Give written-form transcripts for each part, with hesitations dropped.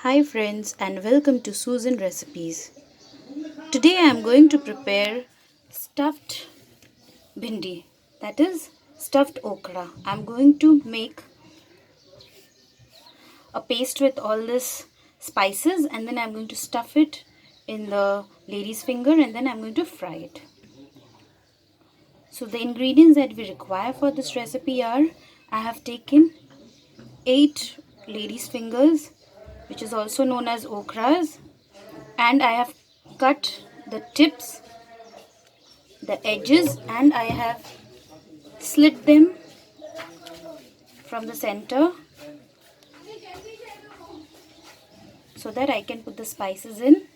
Hi friends and welcome to Susan Recipes. Today I am going to prepare stuffed bhindi, that is stuffed okra. I am going to make a paste with all this spices and then I am going to stuff it in the lady's finger and then I am going to fry it. So the ingredients that we require for this recipe are I have taken 8 lady's fingers, which is also known as okras, and I have cut the tips, the edges, and I have slit them from the center so that I can put the spices in.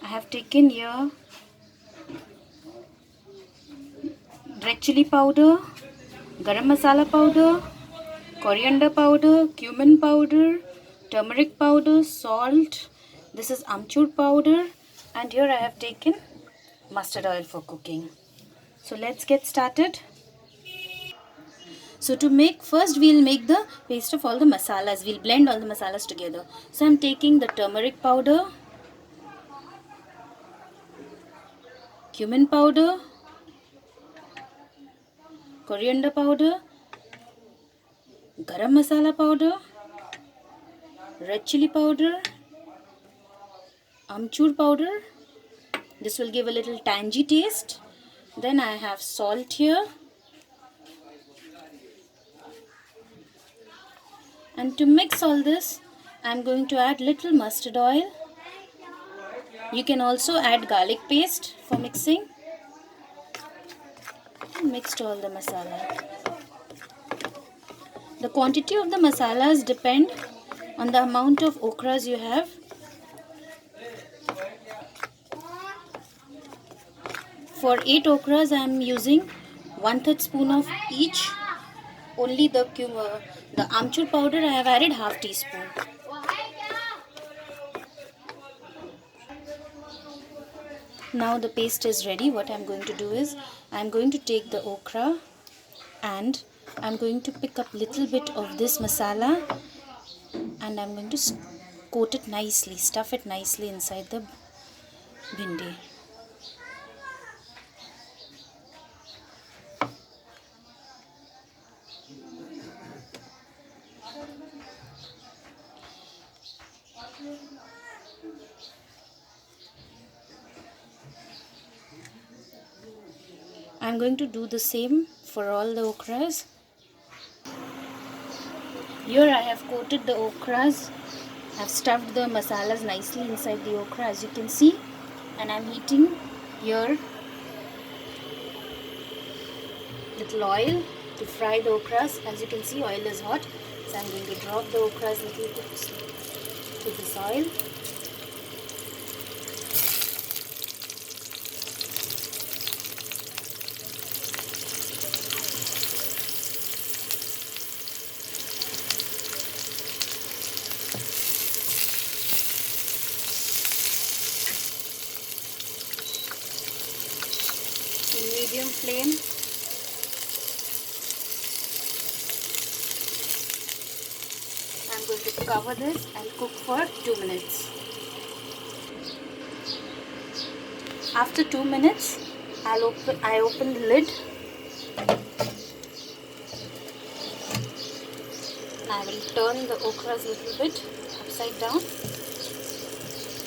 I have taken here red chili powder, garam masala powder, coriander powder, cumin powder, turmeric powder, salt. This is amchur powder, and here I have taken mustard oil for cooking. So let's get started. So to make, first we'll make the paste of all the masalas. We'll blend all the masalas together. So I'm taking the turmeric powder, cumin powder, coriander powder, garam masala powder, red chili powder, amchur powder. This will give a little tangy taste. Then I have salt here. And to mix all this, I'm going to add little mustard oil. You can also add garlic paste for mixing. Mixed all the masala. The quantity of the masalas depend on the amount of okras you have. For 8 okras I am using 1/3 spoon of each. Only the amchur powder I have added half teaspoon. Now the paste is ready. What I am going to do is I am going to take the okra and I am going to pick up little bit of this masala and I am going to coat it nicely, stuff it nicely inside the bhindi. I am going to do the same for all the okras. Here I have coated the okras. I have stuffed the masalas nicely inside the okra, as you can see, and I am heating here little oil to fry the okras. As you can see, oil is hot, so I am going to drop the okras little bit to this oil. In medium flame. I'm going to cover this and cook for 2 minutes. After 2 minutes, I open the lid. I will turn the okras a little bit upside down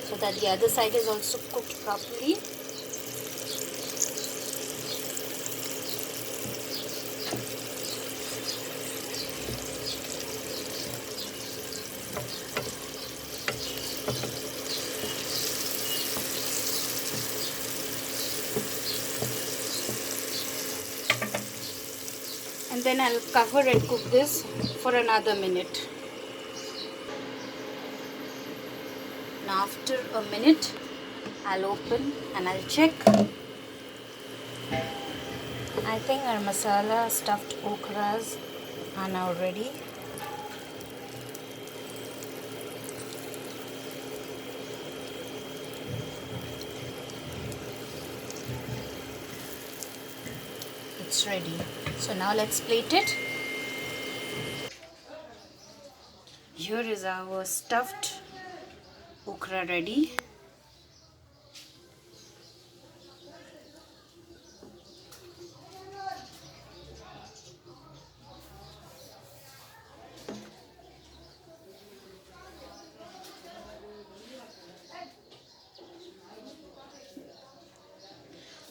so that the other side is also cooked properly. And then I'll cover and cook this for another minute. Now after a minute, I'll open and I'll check. I think our masala stuffed okras are now ready. It's ready. So now let's plate it. Here is our stuffed okra ready.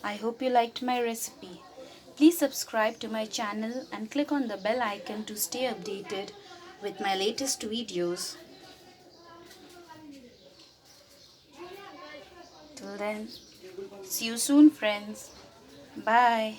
I hope you liked my recipe. Please subscribe to my channel and click on the bell icon to stay updated with my latest videos. Till then, see you soon, friends. Bye.